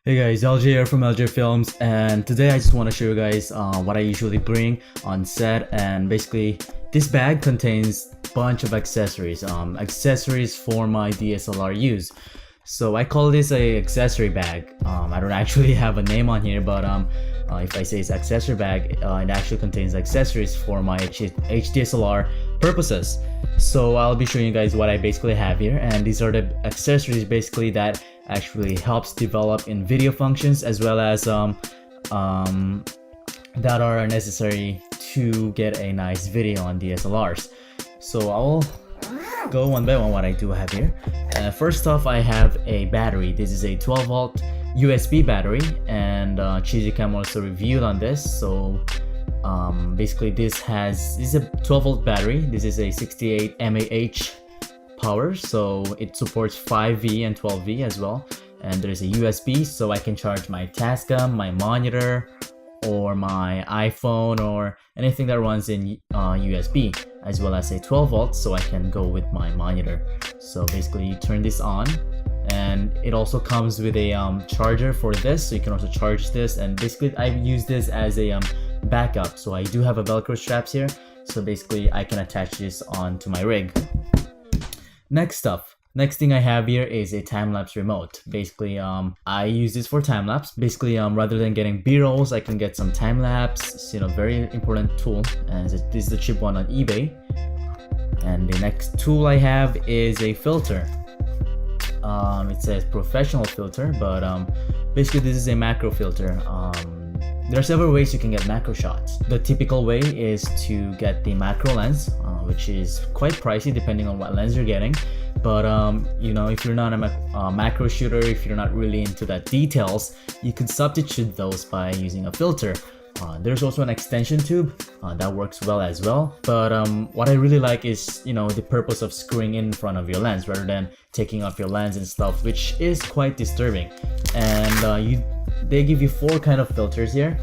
Hey guys, LJ here from LJ Films, and today I just want to show you guys what I usually bring on set. And basically this bag contains a bunch of accessories for my DSLR use. So I call this a accessory bag. I don't actually have a name on here, but if I say it's accessory bag, it actually contains accessories for my HDSLR purposes. So I'll be showing you guys what I basically have here, and these are the accessories basically that actually helps develop in video functions, as well as that are necessary to get a nice video on DSLRs. So I'll go one by one what I do have here. First off, I have a battery. This is a 12 volt USB battery, and Chizikam also reviewed on this. So basically this is a 12 volt battery. This is a 68 mAh power, so it supports 5V and 12V as well. And there's a USB, so I can charge my Tascam, my monitor, or my iPhone, or anything that runs in USB, as well as a 12 volt, so I can go with my monitor. So basically you turn this on, and it also comes with a charger for this, so you can also charge this. And basically I use this as a backup. So I do have a Velcro straps here, so basically I can attach this onto my rig. Next thing I have here is a time-lapse remote. Basically I use this for time-lapse. Basically rather than getting b-rolls, I can get some time-lapse. Very important tool, and this is the cheap one on eBay. And the next tool I have is a filter. It says professional filter, but basically this is a macro filter. There are several ways you can get macro shots. The typical way is to get the macro lens, which is quite pricey depending on what lens you're getting. But if you're not a macro shooter, if you're not really into that details, you can substitute those by using a filter. There's also an extension tube that works well as well. But what I really like is the purpose of screwing in front of your lens rather than taking off your lens and stuff, which is quite disturbing. And they give you 4 kind of filters here,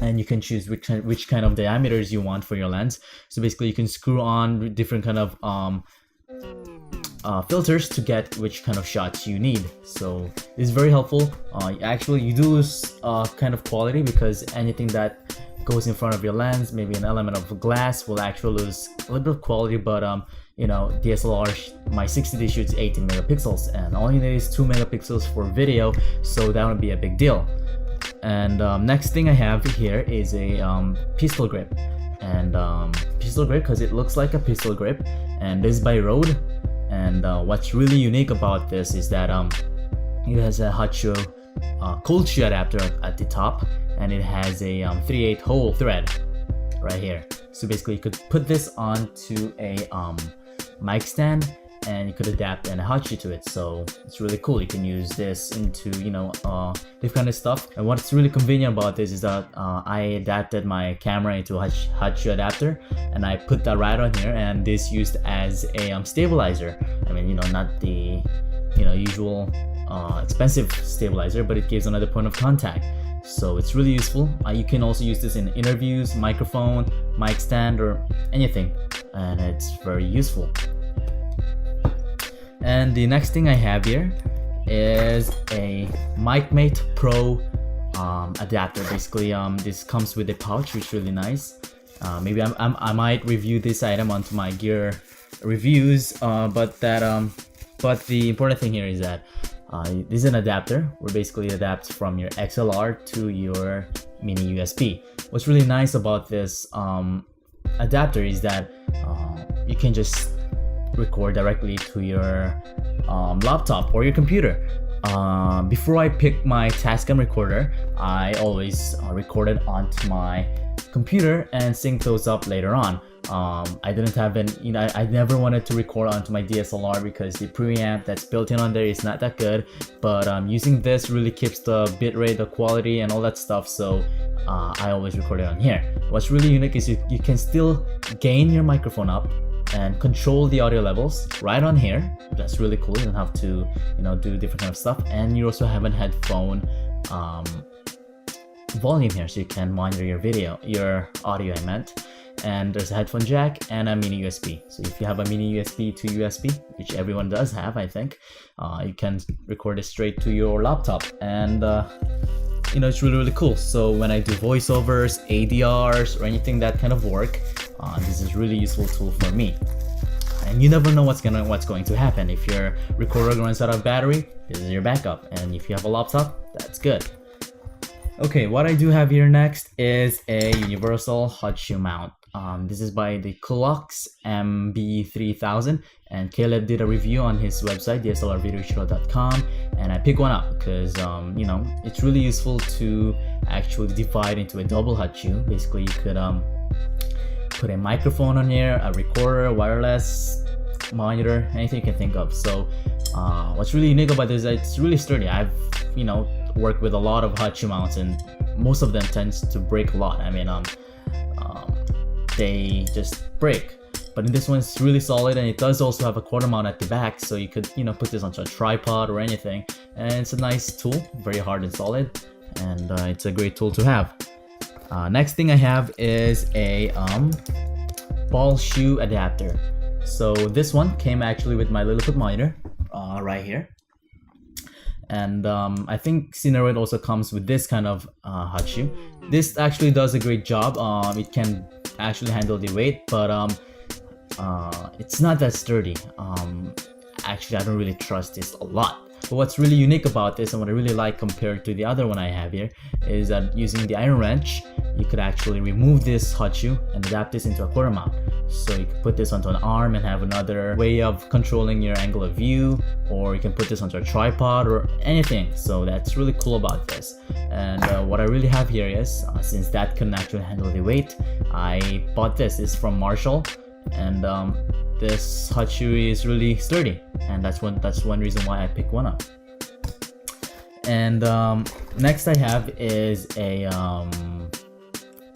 and you can choose which kind of diameters you want for your lens. So basically you can screw on different kind of filters to get which kind of shots you need. So it's very helpful. Actually you do lose kind of quality, because anything that goes in front of your lens, maybe an element of glass, will actually lose a little bit of quality. But DSLR, my 60D shoots 18 megapixels, and all you need is 2 megapixels for video, so that would be a big deal. And next thing I have here is a pistol grip. And pistol grip because it looks like a pistol grip, and this is by Rode. And what's really unique about this is that it has a hot shoe cold shoe adapter at the top, and it has a 3/8 hole thread right here. So basically you could put this onto a mic stand, and you could adapt a hot shoe to it. So it's really cool. You can use this into this kind of stuff. And what's really convenient about this is that I adapted my camera into a hot shoe adapter, and I put that right on here, and this used as a stabilizer. I mean, not the usual expensive stabilizer, but it gives another point of contact. So it's really useful. You can also use this in interviews, microphone, mic stand, or anything, and it's very useful. And the next thing I have here is a MicMate Pro adapter. Basically this comes with a pouch, which is really nice. Maybe I might review this item onto my gear reviews, but the important thing here is that this is an adapter where basically it adapts from your XLR to your mini USB. What's really nice about this adapter is that you can just record directly to your laptop or your computer. Before I pick my Tascam recorder, I always record it onto my computer and sync those up later on. I didn't have I never wanted to record onto my DSLR because the preamp that's built in on there is not that good. But using this really keeps the bitrate, the quality, and all that stuff. So I always record it on here. What's really unique is you can still gain your microphone up and control the audio levels right on here. That's really cool. You don't have to do different kind of stuff. And you also have a headphone volume here, so you can monitor your audio I meant. and there's a headphone jack and a mini USB. So if you have a mini USB to USB, which everyone does have, I think, you can record it straight to your laptop, and it's really cool. So when I do voiceovers, ADRs, or anything that kind of work, this is really useful tool for me. And you never know what's going to happen. If your recorder runs out of battery, this is your backup, and if you have a laptop, that's good. Okay, what I do have here next is a universal hot shoe mount. This is by the Kulux MB3000, and Caleb did a review on his website, dslrvideoshiro.com, and I picked one up because it's really useful to actually divide into a double hot shoe. Basically, you could put a microphone on here, a recorder, wireless, monitor, anything you can think of. So what's really unique about this is that it's really sturdy. I've worked with a lot of hot shoe mounts, and most of them tends to break a lot. I mean, they just break. But in this one, it's really solid, and it does also have a quarter mount at the back, so you could put this onto a tripod or anything. And it's a nice tool, very hard and solid, and it's a great tool to have. Next thing I have is a ball shoe adapter. So this one came actually with my Lilliput monitor right here, and I think Cineroid also comes with this kind of hot shoe. This actually does a great job. It can actually handle the weight, but it's not that sturdy. Actually, I don't really trust this a lot. But what's really unique about this, and what I really like compared to the other one I have here, is that using the iron wrench, you could actually remove this hot shoe and adapt this into a quarter mount. So you could put this onto an arm and have another way of controlling your angle of view, or you can put this onto a tripod or anything. So that's really cool about this. And what I really have here is, since that couldn't actually handle the weight, I bought this. It's from Marshall, and this hot shoe is really sturdy, and that's one reason why I picked one up. And next I have is a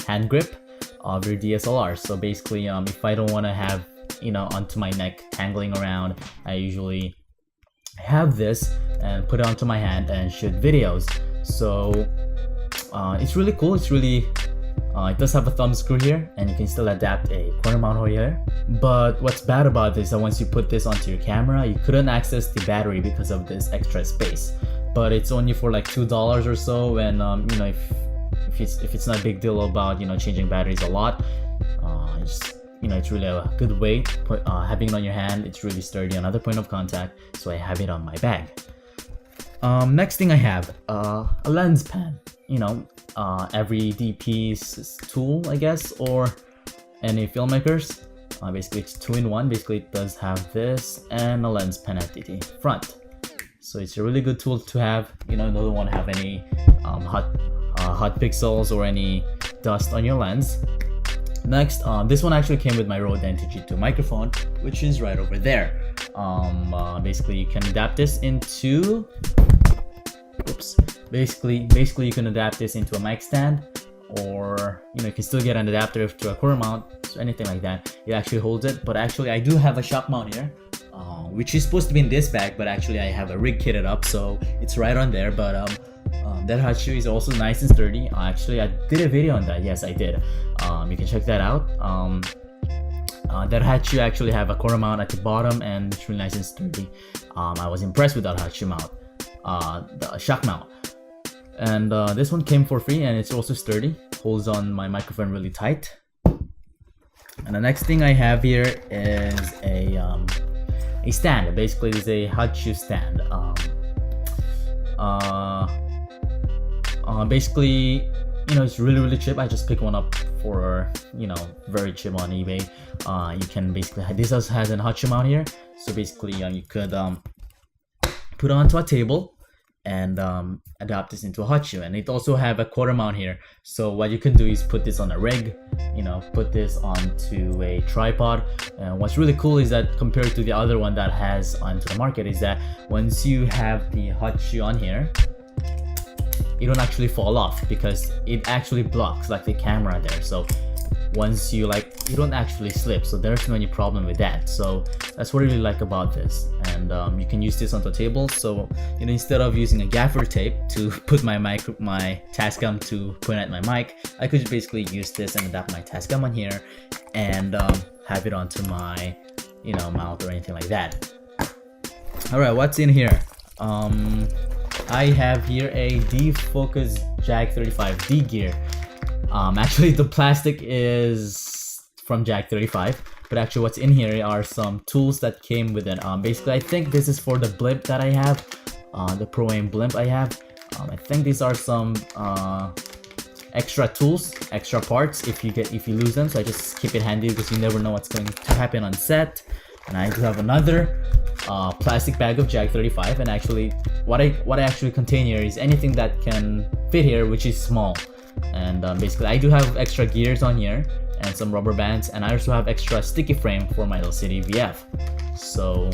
hand grip of your DSLR. So basically, if I don't want to have onto my neck tangling around, I usually have this and put it onto my hand and shoot videos. So it's really cool. It's really it does have a thumb screw here, and you can still adapt a quarter mount over here. But what's bad about this is that once you put this onto your camera, you couldn't access the battery because of this extra space. But it's only for like $2 or so, and if it's not a big deal about changing batteries a lot, it's really a good way. Having it on your hand, it's really sturdy. Another point of contact, so I have it on my bag. Next thing I have a lens pen. Every DP's tool, I guess, or any filmmakers. Basically, it's 2-in-1. Basically, it does have this and a lens pen at the front. So it's a really good tool to have. You don't want to have any hot pixels or any dust on your lens. Next, this one actually came with my Rode NT-G2 microphone, which is right over there. Basically, you can adapt this into. Basically, you can adapt this into a mic stand, or you can still get an adapter to a quarter mount, so anything like that. It actually holds it. But actually, I do have a shock mount here, which is supposed to be in this bag, but actually I have a rig kitted up, so it's right on there. But that hot shoe is also nice and sturdy. Actually, I did a video on that. Yes, I did. You can check that out. That hot shoe actually have a quarter mount at the bottom, and it's really nice and sturdy. I was impressed with that hot shoe mount, the shock mount. And this one came for free, and it's also sturdy. Holds on my microphone really tight. And the next thing I have here is a stand. Basically, it's a hot shoe stand. Basically, it's really cheap. I just picked one up for very cheap on eBay. You can basically, this also has a hot shoe mount here. So basically, you could put it onto a table and adapt this into a hot shoe. And it also have a quarter mount here. So what you can do is put this on a rig, put this onto a tripod. And what's really cool is that compared to the other one that has onto the market, is that once you have the hot shoe on here, it don't actually fall off because it actually blocks like the camera there. So once you don't actually slip, so there's no any problem with that. So that's what I really like about this. And you can use this on the table, so instead of using a gaffer tape to put my Tascam to point at my mic, I could basically use this and adapt my Tascam on here and have it onto my mouth or anything like that. Alright, what's in here? I have here a defocus Jag35D gear. Actually the plastic is from Jag35, but actually what's in here are some tools that came with it. Basically I think this is for the blimp that I have, the Pro Aim blimp I have. I think these are some extra tools, extra parts if you lose them, so I just keep it handy because you never know what's going to happen on set. And I do have another plastic bag of Jag35, and actually what I actually contain here is anything that can fit here, which is small. And basically I do have extra gears on here and some rubber bands, and I also have extra sticky frame for my LCD VF. So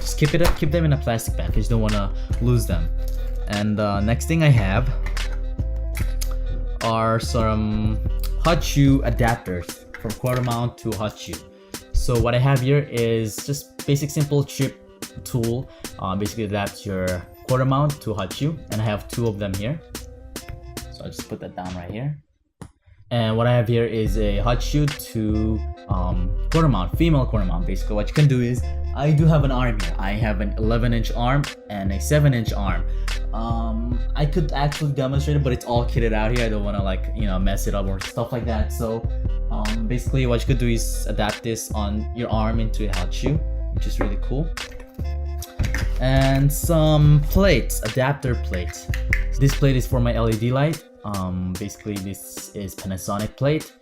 just keep them in a plastic bag because you don't want to lose them. And next thing I have are some hot shoe adapters from quarter mount to hot shoe. So what I have here is just basic simple chip tool, basically adapts your quarter mount to hot shoe, and I have 2 of them here. So I'll just put that down right here. And what I have here is a hot shoe to quarter mount, female quarter mount. Basically what you can do is, I do have an arm here. I have an 11-inch arm and a 7-inch arm. I could actually demonstrate it, but it's all kitted out here. I don't want to mess it up or stuff like that. So basically what you could do is adapt this on your arm into a hot shoe, which is really cool. And some plates, adapter plates. This plate is for my LED light. Basically this is Panasonic plate,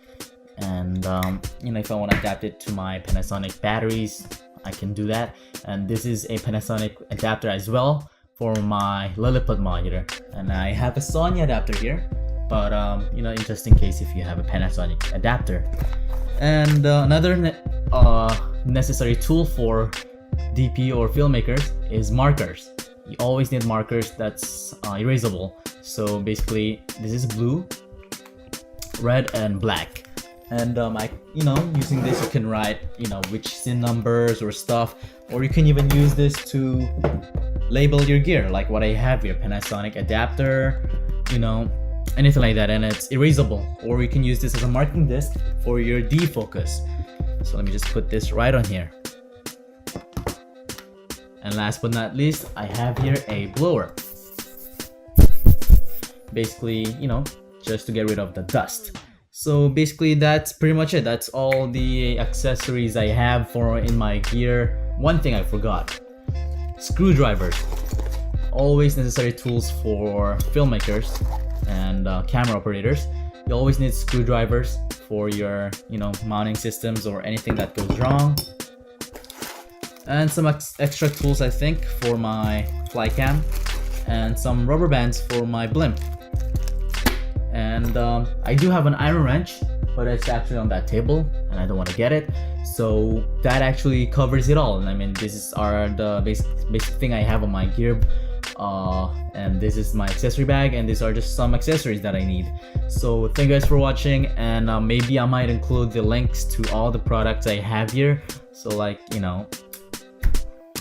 and if I want to adapt it to my Panasonic batteries, I can do that. And this is a Panasonic adapter as well for my Lilliput monitor, and I have a Sony adapter here, but just in case if you have a Panasonic adapter. And another necessary tool for DP or filmmakers is markers. You always need markers that's erasable. So basically this is blue, red, and black. And using this you can write which scene numbers or stuff, or you can even use this to label your gear, like what I have here, Panasonic adapter, anything like that, and it's erasable. Or you can use this as a marking disc for your defocus. So let me just put this right on here. And last but not least, I have here a blower. Basically, just to get rid of the dust. So basically that's pretty much it. That's all the accessories I have in my gear. One thing I forgot: screwdrivers. Always necessary tools for filmmakers and camera operators. You always need screwdrivers for your mounting systems or anything that goes wrong. And some extra tools I think for my fly cam, and some rubber bands for my blimp. And I do have an iron wrench, but it's actually on that table and I don't want to get it, so that actually covers it all. And I mean, this is the basic thing I have on my gear, and this is my accessory bag, and these are just some accessories that I need. So thank you guys for watching, and maybe I might include the links to all the products I have here, so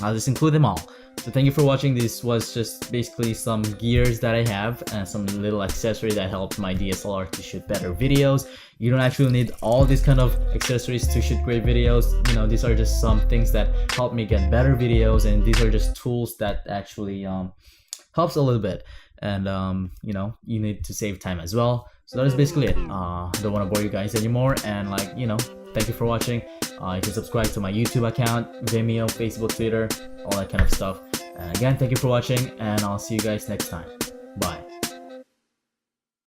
I'll just include them all. So thank you for watching. This was just basically some gears that I have and some little accessory that helps my DSLR to shoot better videos. You don't actually need all these kind of accessories to shoot great videos. These are just some things that help me get better videos, and these are just tools that actually helps a little bit. And you need to save time as well. So that is basically it. Don't want to bore you guys anymore, and thank you for watching. You can subscribe to my YouTube account, Vimeo, Facebook, Twitter, all that kind of stuff. And again, thank you for watching, and I'll see you guys next time. Bye.